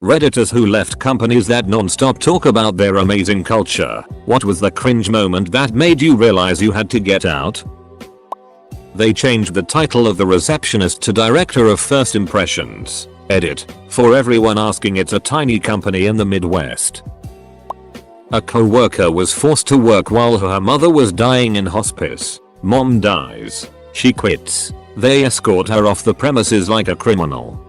Redditors who left companies that non-stop talk about their amazing culture. What was the cringe moment that made you realize you had to get out? They changed the title of the receptionist to Director of First Impressions. Edit. For everyone asking, it's a tiny company in the Midwest. A co-worker was forced to work while her mother was dying in hospice. Mom dies. She quits. They escort her off the premises like a criminal.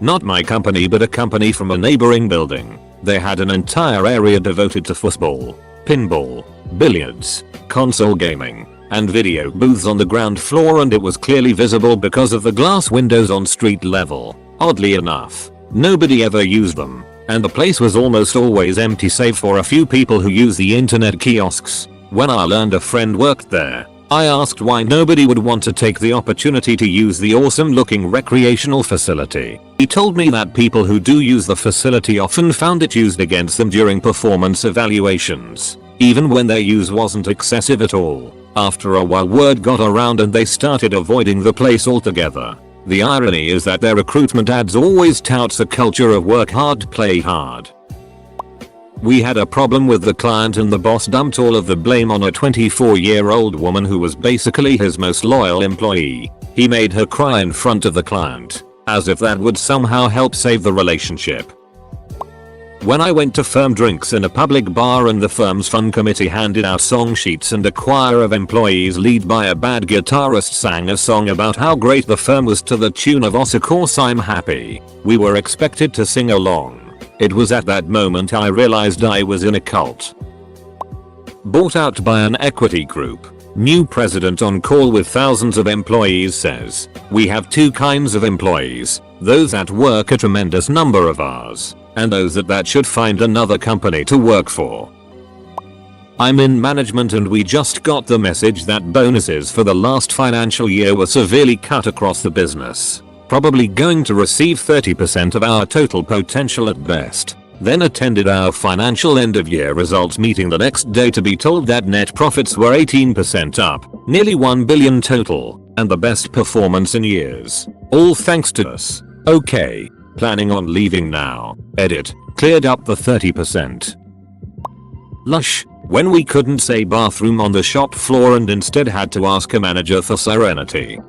Not my company, but a company from a neighboring building. They had an entire area devoted to football, pinball, billiards, console gaming, and video booths on the ground floor, and it was clearly visible because of the glass windows on street level. Oddly enough, nobody ever used them, and the place was almost always empty save for a few people who use the internet kiosks. When I learned a friend worked there, I asked why nobody would want to take the opportunity to use the awesome looking recreational facility. He told me that people who do use the facility often found it used against them during performance evaluations, even when their use wasn't excessive at all. After a while, word got around and they started avoiding the place altogether. The irony is that their recruitment ads always touts a culture of work hard, play hard. We had a problem with the client and the boss dumped all of the blame on a 24-year-old woman who was basically his most loyal employee. He made her cry in front of the client, as if that would somehow help save the relationship. When I went to firm drinks in a public bar and the firm's fun committee handed out song sheets and a choir of employees led by a bad guitarist sang a song about how great the firm was to the tune of "Of Course I'm Happy," we were expected to sing along. It was at that moment I realized I was in a cult. Bought out by an equity group. New president on call with thousands of employees says, "We have two kinds of employees, those that work a tremendous number of hours, and those that should find another company to work for." I'm in management and we just got the message that bonuses for the last financial year were severely cut across the business. Probably going to receive 30% of our total potential at best. Then attended our financial end of year results meeting the next day to be told that net profits were 18% up, nearly 1 billion total, and the best performance in years. All thanks to us. Okay. Planning on leaving now. Edit. Cleared up the 30%. Lush. When we couldn't say bathroom on the shop floor and instead had to ask a manager for serenity.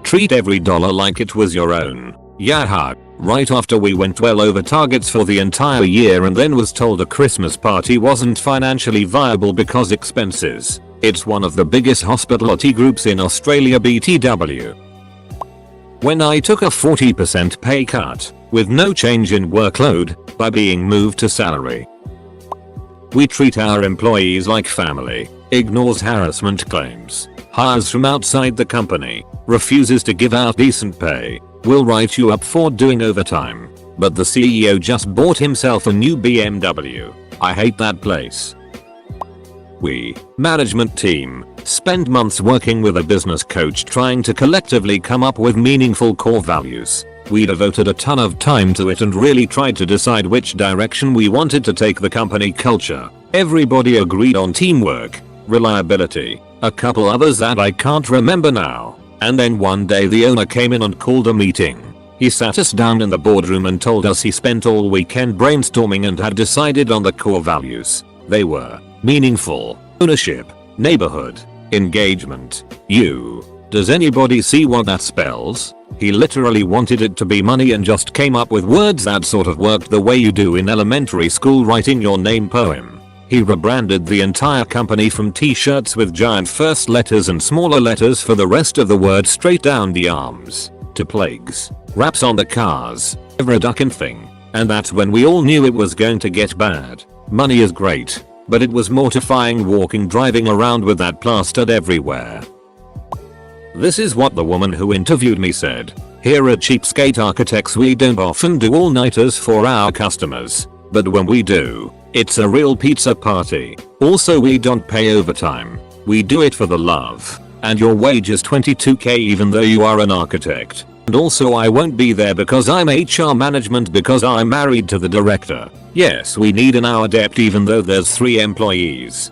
Treat every dollar like it was your own. Yaha. Right after we went well over targets for the entire year and then was told a Christmas party wasn't financially viable because expenses. It's one of the biggest hospitality groups in Australia, BTW. When I took a 40% pay cut, with no change in workload, by being moved to salary. We treat our employees like family, ignores harassment claims, hires from outside the company, refuses to give out decent pay, will write you up for doing overtime. But the CEO just bought himself a new BMW. I hate that place. We, management team, spend months working with a business coach trying to collectively come up with meaningful core values. We devoted a ton of time to it and really tried to decide which direction we wanted to take the company culture. Everybody agreed on teamwork, reliability, a couple others that I can't remember now. And then one day the owner came in and called a meeting. He sat us down in the boardroom and told us he spent all weekend brainstorming and had decided on the core values. They were meaningful, ownership, neighborhood, engagement. Does anybody see what that spells? He literally wanted it to be money and just came up with words that sort of worked the way you do in elementary school writing your name poem. He rebranded the entire company from t-shirts with giant first letters and smaller letters for the rest of the word straight down the arms, to plagues, wraps on the cars, every duckin' thing. And that's when we all knew it was going to get bad. Money is great, but it was mortifying driving around with that plastered everywhere. This is what the woman who interviewed me said. "Here at Cheapskate Architects we don't often do all-nighters for our customers, but when we do, it's a real pizza party. Also we don't pay overtime. We do it for the love. And your wage is $22K even though you are an architect. And also I won't be there because I'm HR management because I'm married to the director. Yes, we need an hour depth even though there's 3 employees."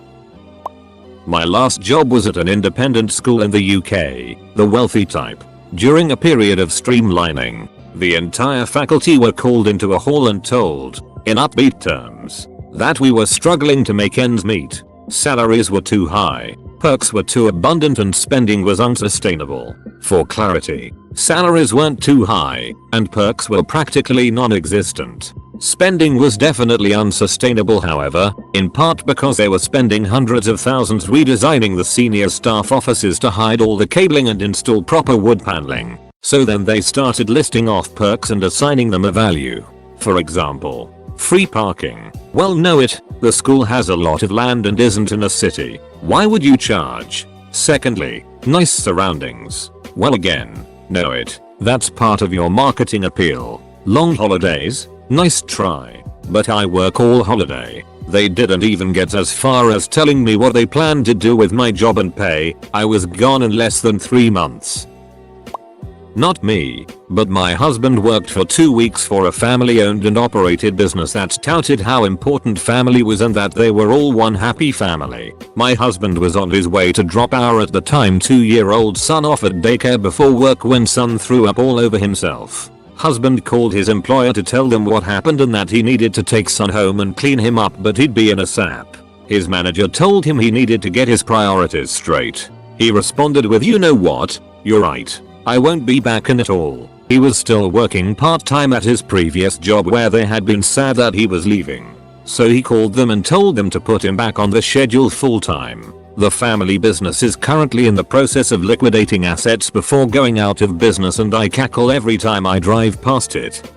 My last job was at an independent school in the UK, the wealthy type. During a period of streamlining, The entire faculty were called into a hall and told, in upbeat terms, that we were struggling to make ends meet. Salaries were too high, perks were too abundant, and spending was unsustainable. For clarity, salaries weren't too high, and perks were practically non-existent. Spending was definitely unsustainable, however, in part because they were spending hundreds of thousands redesigning the senior staff offices to hide all the cabling and install proper wood paneling. So then they started listing off perks and assigning them a value. For example, free parking. Well, know it, the school has a lot of land and isn't in a city. Why would you charge? Secondly, nice surroundings. Well, again, know it, that's part of your marketing appeal. Long holidays? Nice try. But I work all holiday. They didn't even get as far as telling me what they planned to do with my job and pay. I was gone in less than 3 months. Not me, but my husband worked for 2 weeks for a family owned and operated business that touted how important family was and that they were all one happy family. My husband was on his way to drop our at the time 2-year-old son off at daycare before work when son threw up all over himself. Husband called his employer to tell them what happened and that he needed to take son home and clean him up, but he'd be in a sap. His manager told him he needed to get his priorities straight. He responded with, "You know what? You're right. I won't be back in it all." He was still working part-time at his previous job where they had been sad that he was leaving. So he called them and told them to put him back on the schedule full-time. The family business is currently in the process of liquidating assets before going out of business, and I cackle every time I drive past it.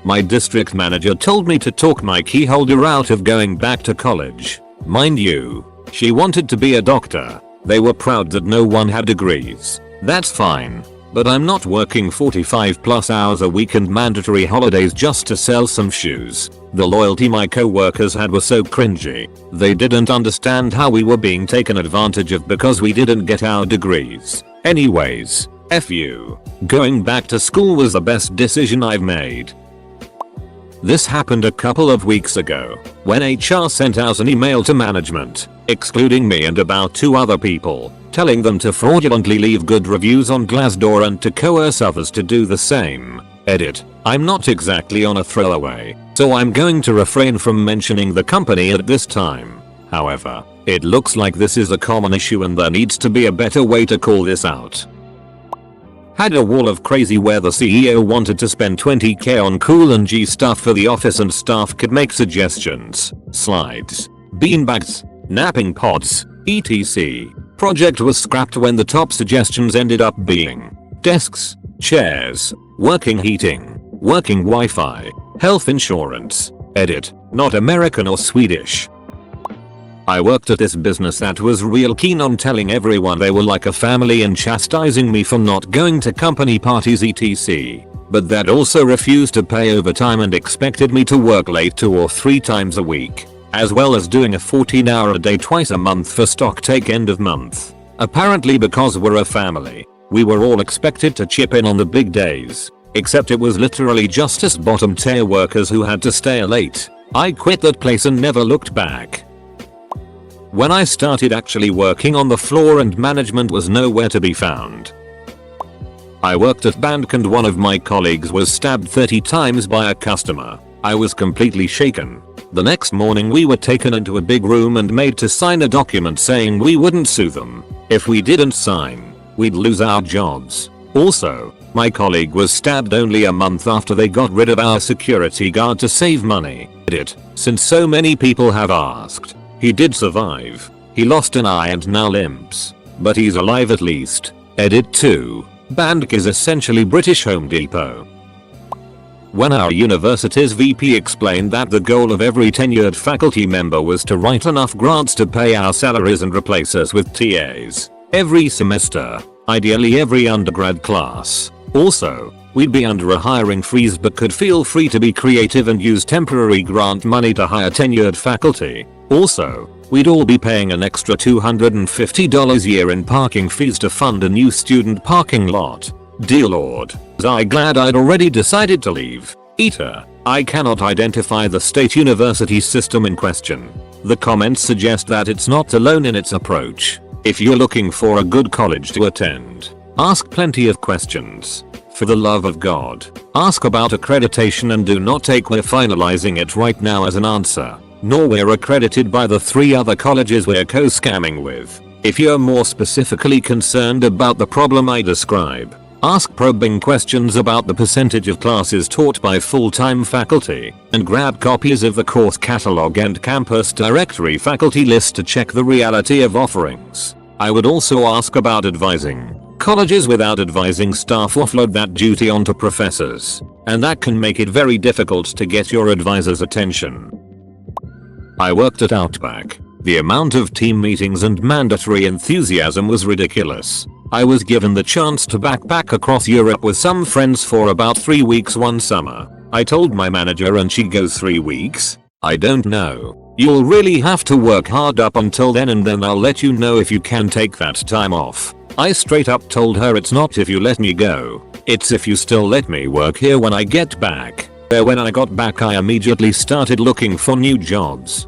My district manager told me to talk my key holder out of going back to college. Mind you, she wanted to be a doctor. They were proud that no one had degrees. That's fine. But I'm not working 45+ hours a week and mandatory holidays just to sell some shoes. The loyalty my co-workers had was so cringy. They didn't understand how we were being taken advantage of because we didn't get our degrees. Anyways, F you. Going back to school was the best decision I've made. This happened a couple of weeks ago, when HR sent out an email to management, excluding me and about 2 other people, telling them to fraudulently leave good reviews on Glassdoor and to coerce others to do the same. Edit. I'm not exactly on a throwaway, so I'm going to refrain from mentioning the company at this time. However, it looks like this is a common issue and there needs to be a better way to call this out. Had a wall of crazy where the CEO wanted to spend $20k on cool and G stuff for the office and staff could make suggestions, slides, beanbags, napping pods, etc. Project was scrapped when the top suggestions ended up being desks, chairs, working heating, working Wi-Fi, health insurance. Edit. Not American or Swedish. I worked at this business that was real keen on telling everyone they were like a family and chastising me for not going to company parties etc. But that also refused to pay overtime and expected me to work late 2 or 3 times a week, as well as doing a 14-hour-a-day twice a month for stock take end of month. Apparently because we're a family, we were all expected to chip in on the big days, except it was literally just us bottom tier workers who had to stay late. I quit that place and never looked back. When I started actually working on the floor and management was nowhere to be found. I worked at bank and one of my colleagues was stabbed 30 times by a customer. I was completely shaken. The next morning we were taken into a big room and made to sign a document saying we wouldn't sue them. If we didn't sign, we'd lose our jobs. Also, my colleague was stabbed only a month after they got rid of our security guard to save money. Edit. Since so many people have asked, he did survive. He lost an eye and now limps. But he's alive at least. Edit 2. Bank is essentially British Home Depot. When our university's VP explained that the goal of every tenured faculty member was to write enough grants to pay our salaries and replace us with TAs every semester, ideally every undergrad class. Also, we'd be under a hiring freeze but could feel free to be creative and use temporary grant money to hire tenured faculty. Also, we'd all be paying an extra $250 a year in parking fees to fund a new student parking lot. Dear Lord, was I glad I'd already decided to leave. Eater. I cannot identify the state university system in question. The comments suggest that it's not alone in its approach. If you're looking for a good college to attend, ask plenty of questions. For the love of God, ask about accreditation and do not take "we're finalizing it right now" as an answer. Nor "we're accredited by the 3 other colleges we're co-scamming with." If you're more specifically concerned about the problem I describe, ask probing questions about the percentage of classes taught by full-time faculty, and grab copies of the course catalog and campus directory faculty list to check the reality of offerings. I would also ask about advising. Colleges without advising staff offload that duty onto professors, and that can make it very difficult to get your advisor's attention. I worked at Outback. The amount of team meetings and mandatory enthusiasm was ridiculous. I was given the chance to backpack across Europe with some friends for about 3 weeks one summer. I told my manager and she goes, 3 weeks? I don't know. You'll really have to work hard up until then and then I'll let you know if you can take that time off. I straight up told her it's not if you let me go, it's if you still let me work here when I get back. When I got back I immediately started looking for new jobs.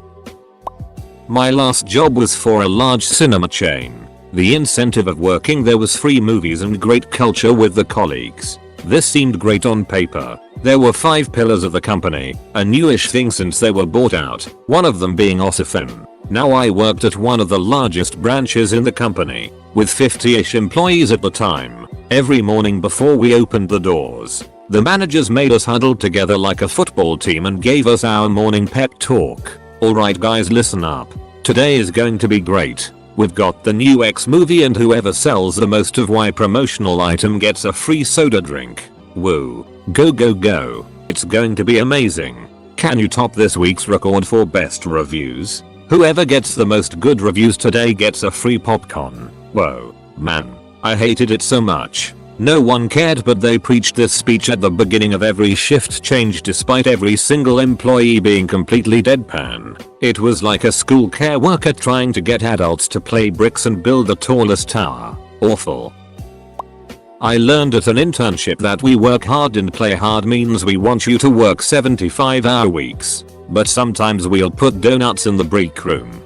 My last job was for a large cinema chain. The incentive of working there was free movies and great culture with the colleagues. This seemed great on paper. There were 5 pillars of the company, a newish thing since they were bought out, one of them being Ossifin. Now I worked at one of the largest branches in the company, with 50ish employees at the time. Every morning before we opened the doors, the managers made us huddle together like a football team and gave us our morning pep talk. Alright guys, listen up. Today is going to be great. We've got the new X movie and whoever sells the most of Y promotional item gets a free soda drink. Woo. Go go go. It's going to be amazing. Can you top this week's record for best reviews? Whoever gets the most good reviews today gets a free popcorn. Whoa. Man. I hated it so much. No one cared, but they preached this speech at the beginning of every shift change despite every single employee being completely deadpan. It was like a school care worker trying to get adults to play bricks and build the tallest tower. Awful. I learned at an internship that we work hard and play hard means we want you to work 75-hour weeks. But sometimes we'll put donuts in the break room.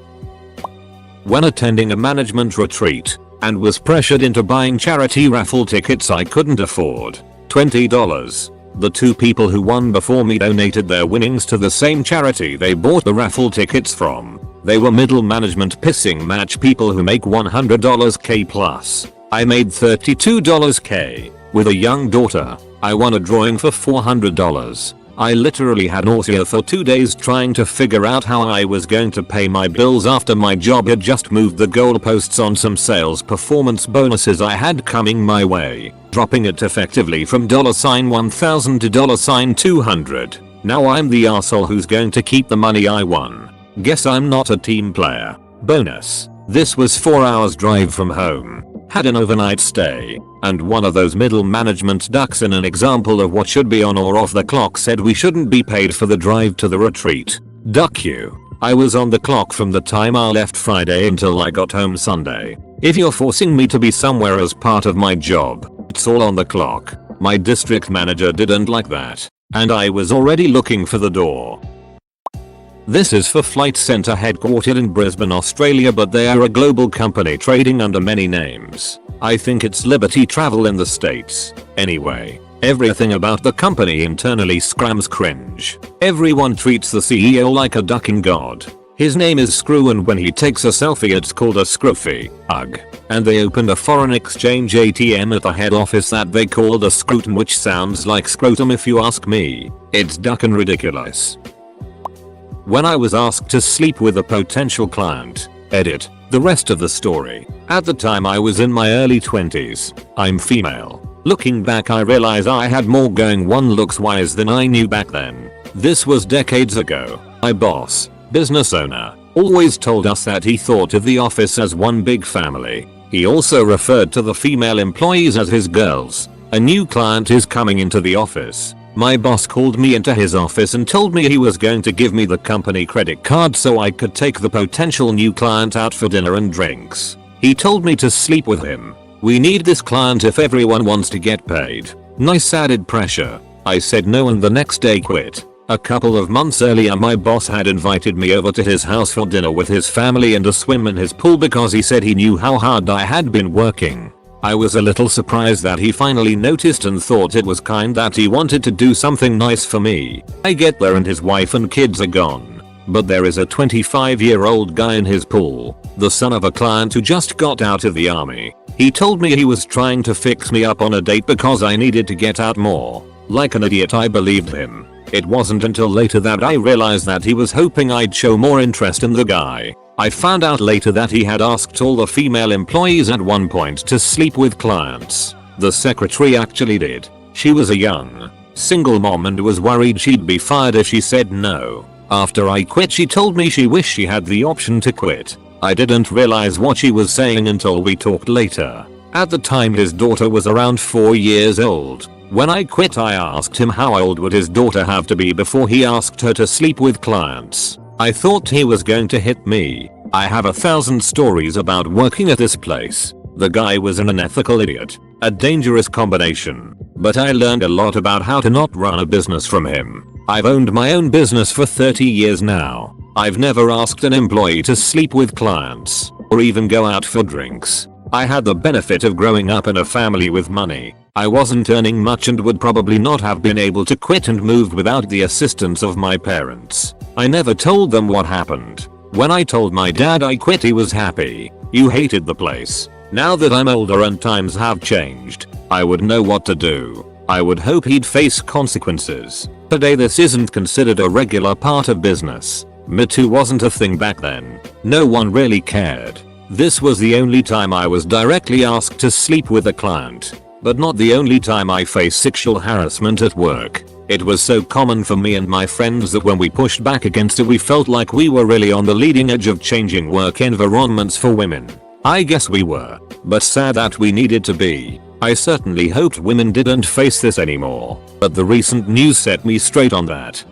When attending a management retreat, and was pressured into buying charity raffle tickets I couldn't afford. $20. The 2 people who won before me donated their winnings to the same charity they bought the raffle tickets from. They were middle management pissing match people who make $100 K plus. I made $32 K. With a young daughter, I won a drawing for $400. I literally had nausea for 2 days trying to figure out how I was going to pay my bills after my job had just moved the goalposts on some sales performance bonuses I had coming my way, dropping it effectively from $1,000 to $200. Now I'm the arsehole who's going to keep the money I won. Guess I'm not a team player. Bonus. This was 4 hours drive from home. Had an overnight stay, and one of those middle management ducks in an example of what should be on or off the clock said we shouldn't be paid for the drive to the retreat. Duck you. I was on the clock from the time I left Friday until I got home Sunday. If you're forcing me to be somewhere as part of my job, it's all on the clock. My district manager didn't like that, and I was already looking for the door. This is for Flight Centre headquartered in Brisbane, Australia, but they are a global company trading under many names. I think it's Liberty Travel in the States. Anyway, everything about the company internally screams cringe. Everyone treats the CEO like a ducking god. His name is Screw, and when he takes a selfie it's called a scroofy. Ugh. And they opened a foreign exchange ATM at the head office that they called a scrutum, which sounds like scrotum if you ask me. It's duckin' ridiculous. When I was asked to sleep with a potential client, edit, the rest of the story. At the time I was in my early 20s. I'm female. Looking back I realize I had more going one looks wise than I knew back then. This was decades ago. My boss, business owner, always told us that he thought of the office as one big family. He also referred to the female employees as his girls. A new client is coming into the office. My boss called me into his office and told me he was going to give me the company credit card so I could take the potential new client out for dinner and drinks. He told me to sleep with him. We need this client if everyone wants to get paid. Nice added pressure. I said no and the next day quit. A couple of months earlier my boss had invited me over to his house for dinner with his family and a swim in his pool because he said he knew how hard I had been working. I was a little surprised that he finally noticed and thought it was kind that he wanted to do something nice for me. I get there and his wife and kids are gone. But there is a 25-year-old guy in his pool, the son of a client who just got out of the army. He told me he was trying to fix me up on a date because I needed to get out more. Like an idiot, I believed him. It wasn't until later that I realized that he was hoping I'd show more interest in the guy. I found out later that he had asked all the female employees at one point to sleep with clients. The secretary actually did. She was a young, single mom and was worried she'd be fired if she said no. After I quit, she told me she wished she had the option to quit. I didn't realize what she was saying until we talked later. At the time his daughter was around 4 years old. When I quit, I asked him how old would his daughter have to be before he asked her to sleep with clients. I thought he was going to hit me. I have 1,000 stories about working at this place. The guy was an unethical idiot, a dangerous combination. But I learned a lot about how to not run a business from him. I've owned my own business for 30 years now. I've never asked an employee to sleep with clients or even go out for drinks. I had the benefit of growing up in a family with money. I wasn't earning much and would probably not have been able to quit and moved without the assistance of my parents. I never told them what happened. When I told my dad I quit, he was happy. You hated the place. Now that I'm older and times have changed, I would know what to do. I would hope he'd face consequences. Today this isn't considered a regular part of business. Me Too wasn't a thing back then. No one really cared. This was the only time I was directly asked to sleep with a client. But not the only time I faced sexual harassment at work. It was so common for me and my friends that when we pushed back against it, we felt like we were really on the leading edge of changing work environments for women. I guess we were, but sad that we needed to be. I certainly hoped women didn't face this anymore, but the recent news set me straight on that.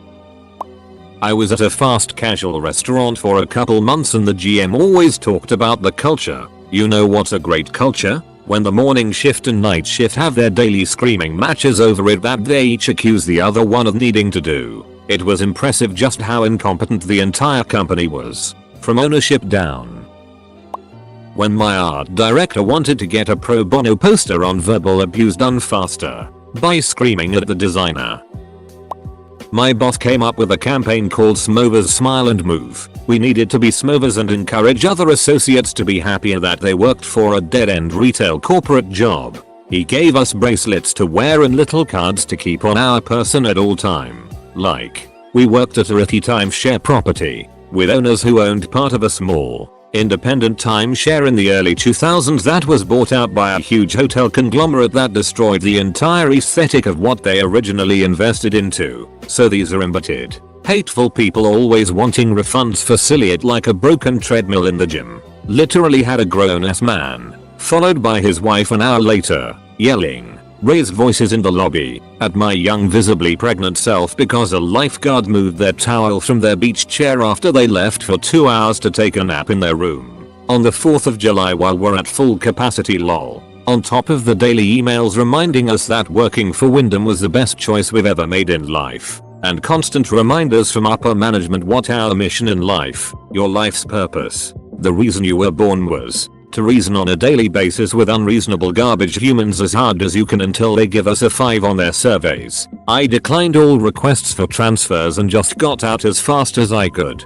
I was at a fast casual restaurant for a couple months and the GM always talked about the culture. You know what's a great culture? When the morning shift and night shift have their daily screaming matches over it that they each accuse the other one of needing to do. It was impressive just how incompetent the entire company was, from ownership down. When my art director wanted to get a pro bono poster on verbal abuse done faster by screaming at the designer, my boss came up with a campaign called Smovers Smile and Move. We needed to be Smovers and encourage other associates to be happier that they worked for a dead-end retail corporate job. He gave us bracelets to wear and little cards to keep on our person at all time. Like, we worked at a RedditJar timeshare property with owners who owned part of a small, independent timeshare in the early 2000s that was bought out by a huge hotel conglomerate that destroyed the entire aesthetic of what they originally invested into. So these are embittered, hateful people always wanting refunds for silly it like a broken treadmill in the gym. Literally had a grown-ass man, followed by his wife an hour later, yelling, raised voices in the lobby, at my young visibly pregnant self because a lifeguard moved their towel from their beach chair after they left for 2 hours to take a nap in their room. On the 4th of July while we're at full capacity lol. On top of the daily emails reminding us that working for Wyndham was the best choice we've ever made in life. And constant reminders from upper management what our mission in life, your life's purpose, the reason you were born was to reason on a daily basis with unreasonable garbage humans as hard as you can until they give us a 5 on their surveys. I declined all requests for transfers and just got out as fast as I could.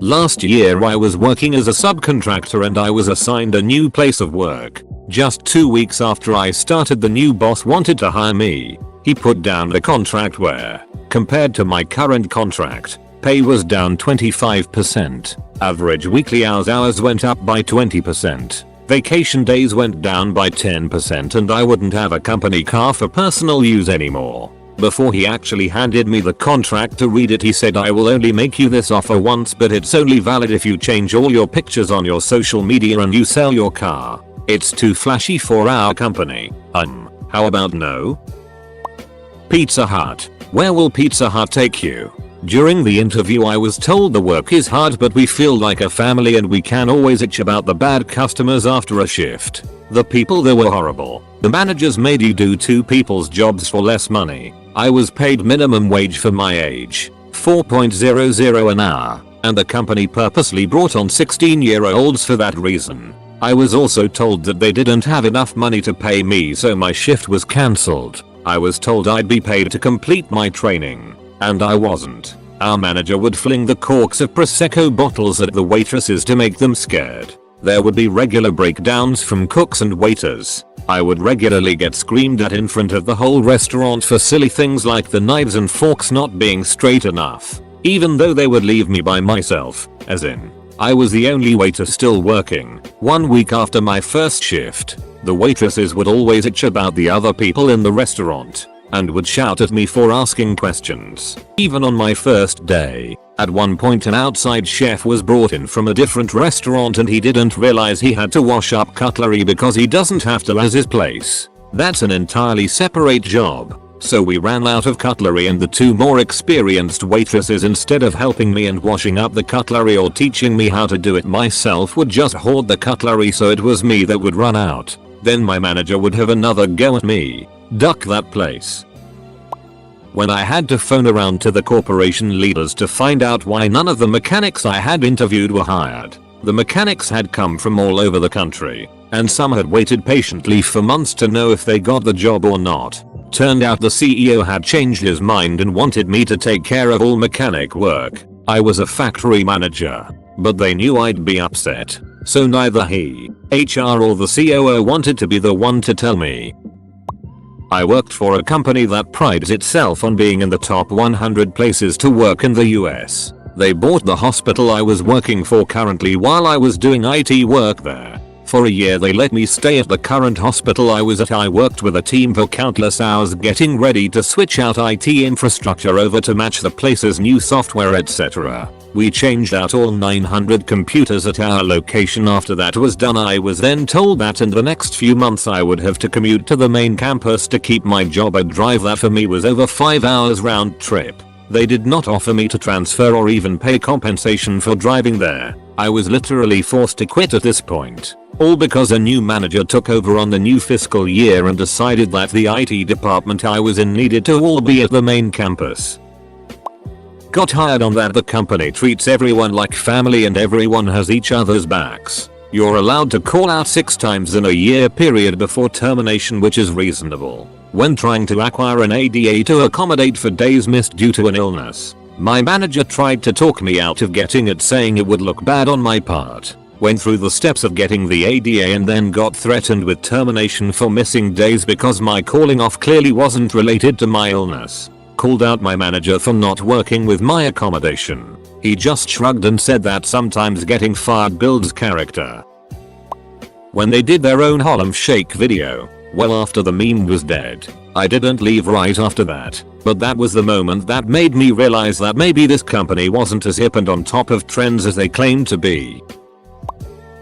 Last year I was working as a subcontractor and I was assigned a new place of work. Just 2 weeks after I started, the new boss wanted to hire me. He put down a contract where, compared to my current contract, pay was down 25%. Average weekly hours went up by 20%. Vacation days went down by 10% and I wouldn't have a company car for personal use anymore. Before he actually handed me the contract to read it, he said, I will only make you this offer once, but it's only valid if you change all your pictures on your social media and you sell your car. It's too flashy for our company. How about no? Pizza Hut. Where will Pizza Hut take you? During the interview I was told the work is hard but we feel like a family and we can always itch about the bad customers after a shift. The people there were horrible. The managers made you do 2 people's jobs for less money. I was paid minimum wage for my age, $4.00 an hour, and the company purposely brought on 16-year-olds for that reason. I was also told that they didn't have enough money to pay me, so my shift was cancelled. I was told I'd be paid to complete my training, and I wasn't. Our manager would fling the corks of Prosecco bottles at the waitresses to make them scared. There would be regular breakdowns from cooks and waiters. I would regularly get screamed at in front of the whole restaurant for silly things like the knives and forks not being straight enough, even though they would leave me by myself, as in, I was the only waiter still working. 1 week after my first shift, the waitresses would always itch about the other people in the restaurant, and would shout at me for asking questions. Even on my first day, at one point an outside chef was brought in from a different restaurant and he didn't realize he had to wash up cutlery because he doesn't have to as his place. That's an entirely separate job. So we ran out of cutlery and the two more experienced waitresses, instead of helping me and washing up the cutlery or teaching me how to do it myself, would just hoard the cutlery, so it was me that would run out. Then my manager would have another go at me. Duck that place. When I had to phone around to the corporation leaders to find out why none of the mechanics I had interviewed were hired. The mechanics had come from all over the country, and some had waited patiently for months to know if they got the job or not. Turned out the CEO had changed his mind and wanted me to take care of all mechanic work. I was a factory manager, but they knew I'd be upset, so neither he, HR or the COO wanted to be the one to tell me. I worked for a company that prides itself on being in the top 100 places to work in the US. They bought the hospital I was working for currently while I was doing IT work there. For a year they let me stay at the current hospital I was at. I worked with a team for countless hours getting ready to switch out IT infrastructure over to match the place's new software, etc. We changed out all 900 computers at our location. After that was done, I was then told that in the next few months I would have to commute to the main campus to keep my job. A drive that for me was over 5 hours round trip. They did not offer me to transfer or even pay compensation for driving there. I was literally forced to quit at this point. All because a new manager took over on the new fiscal year and decided that the IT department I was in needed to all be at the main campus. Got hired on that. The company treats everyone like family and everyone has each other's backs. You're allowed to call out 6 times in a year period before termination, which is reasonable. When trying to acquire an ADA to accommodate for days missed due to an illness, my manager tried to talk me out of getting it, saying it would look bad on my part. Went through the steps of getting the ADA and then got threatened with termination for missing days because my calling off clearly wasn't related to my illness. Called out my manager for not working with my accommodation. He just shrugged and said that sometimes getting fired builds character. When they did their own Harlem Shake video, well after the meme was dead, I didn't leave right after that, but that was the moment that made me realize that maybe this company wasn't as hip and on top of trends as they claimed to be.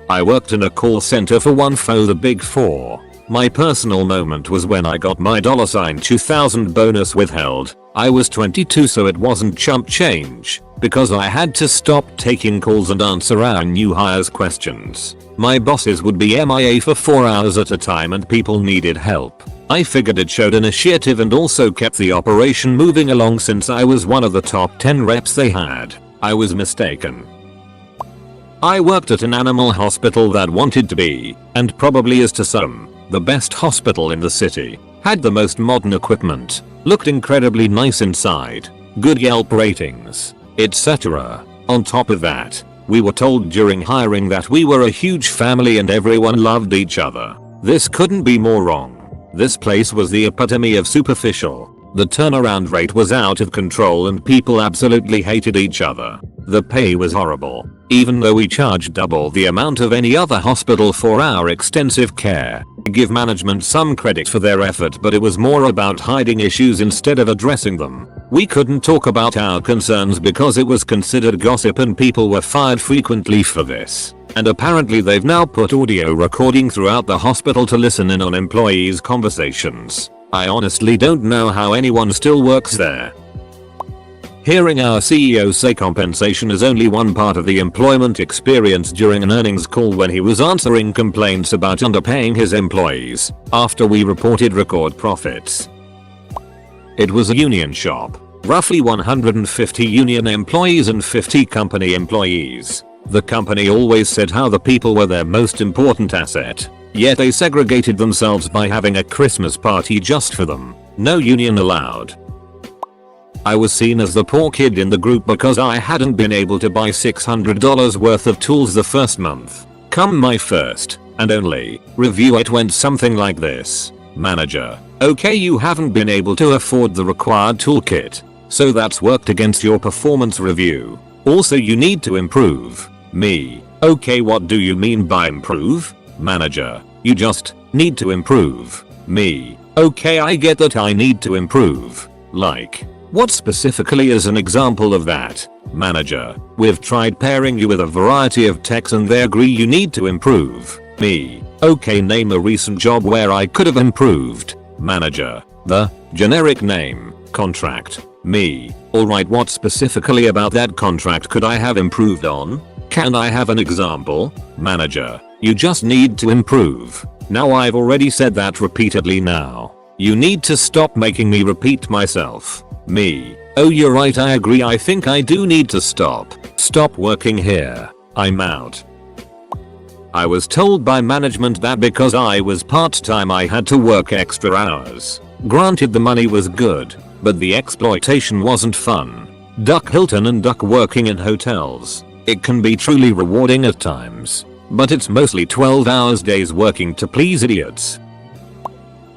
I worked in a call center for one of the big 4. My personal moment was when I got my $2,000 bonus withheld. I was 22, so it wasn't chump change, because I had to stop taking calls and answer our new hires questions. My bosses would be MIA for 4 hours at a time and people needed help. I figured it showed initiative and also kept the operation moving along since I was one of the top 10 reps they had. I was mistaken. I worked at an animal hospital that wanted to be, and probably is to some, the best hospital in the city. Had the most modern equipment, looked incredibly nice inside, good Yelp ratings, etc. On top of that, we were told during hiring that we were a huge family and everyone loved each other. This couldn't be more wrong. This place was the epitome of superficial. The turnaround rate was out of control and people absolutely hated each other. The pay was horrible, even though we charged double the amount of any other hospital for our extensive care. I give management some credit for their effort, but it was more about hiding issues instead of addressing them. We couldn't talk about our concerns because it was considered gossip and people were fired frequently for this. And apparently they've now put audio recording throughout the hospital to listen in on employees' conversations. I honestly don't know how anyone still works there. Hearing our CEO say compensation is only one part of the employment experience during an earnings call when he was answering complaints about underpaying his employees after we reported record profits. It was a union shop, roughly 150 union employees and 50 company employees. The company always said how the people were their most important asset. Yet they segregated themselves by having a Christmas party just for them. No union allowed. I was seen as the poor kid in the group because I hadn't been able to buy $600 worth of tools the first month. Come my first and only review, it went something like this. Manager: okay, you haven't been able to afford the required toolkit, so that's worked against your performance review. Also, you need to improve. Me: okay, what do you mean by improve? Manager: you just need to improve. Me: okay, I get that I need to improve. Like, what specifically is an example of that? Manager: we've tried pairing you with a variety of techs and they agree you need to improve. Me: okay, name a recent job where I could have improved. Manager: the generic name, contract. Me: alright, what specifically about that contract could I have improved on? Can I have an example? Manager: you just need to improve. Now I've already said that repeatedly now. You need to stop making me repeat myself. Me: oh, you're right, I agree, I think I do need to stop working here. I'm out. I was told by management that because I was part-time I had to work extra hours. Granted, the money was good, but the exploitation wasn't fun. Duck Hilton and duck working in hotels. It can be truly rewarding at times, but it's mostly 12 hours days working to please idiots.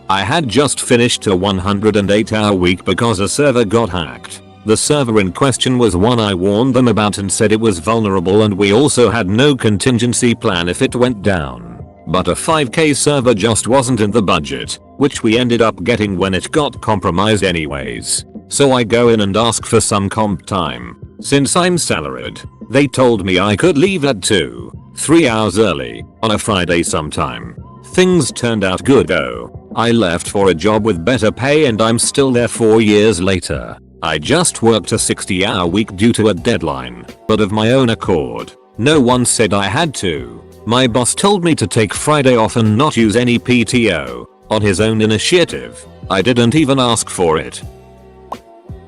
I had just finished a 108-hour week because a server got hacked. The server in question was one I warned them about and said it was vulnerable, and we also had no contingency plan if it went down. But a 5K server just wasn't in the budget, which we ended up getting when it got compromised anyways. So I go in and ask for some comp time. Since I'm salaried, they told me I could leave at 2-3 hours early on a Friday sometime. Things turned out good though. I left for a job with better pay and I'm still there 4 years later. I just worked a 60-hour week due to a deadline, but of my own accord. No one said I had to. My boss told me to take Friday off and not use any PTO, on his own initiative. I didn't even ask for it.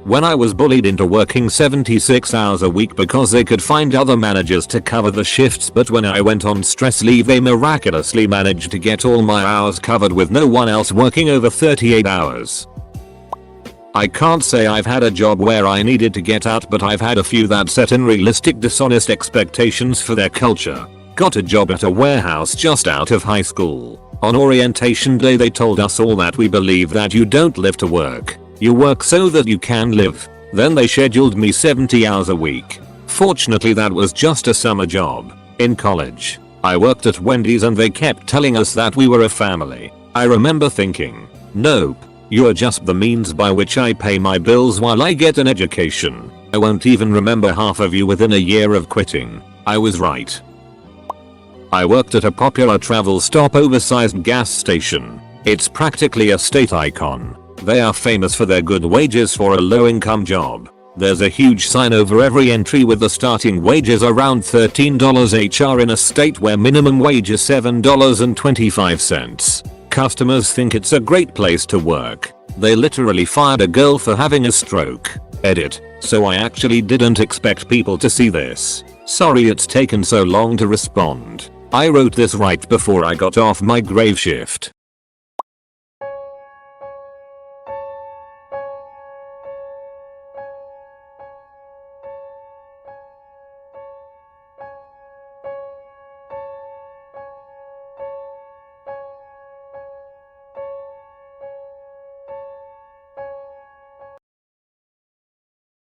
When I was bullied into working 76 hours a week because they could find other managers to cover the shifts, but when I went on stress leave they miraculously managed to get all my hours covered with no one else working over 38 hours. I can't say I've had a job where I needed to get out, but I've had a few that set unrealistic, dishonest expectations for their culture. Got a job at a warehouse just out of high school. On orientation day they told us all that we believe that you don't live to work. You work so that you can live. Then they scheduled me 70 hours a week. Fortunately that was just a summer job. In college, I worked at Wendy's and they kept telling us that we were a family. I remember thinking, nope, you're just the means by which I pay my bills while I get an education. I won't even remember half of you within a year of quitting. I was right. I worked at a popular travel stop oversized gas station. It's practically a state icon. They are famous for their good wages for a low-income job. There's a huge sign over every entry with the starting wages around $13 HR in a state where minimum wage is $7.25. Customers think it's a great place to work. They literally fired a girl for having a stroke. Edit. So I actually didn't expect people to see this. Sorry it's taken so long to respond. I wrote this right before I got off my grave shift.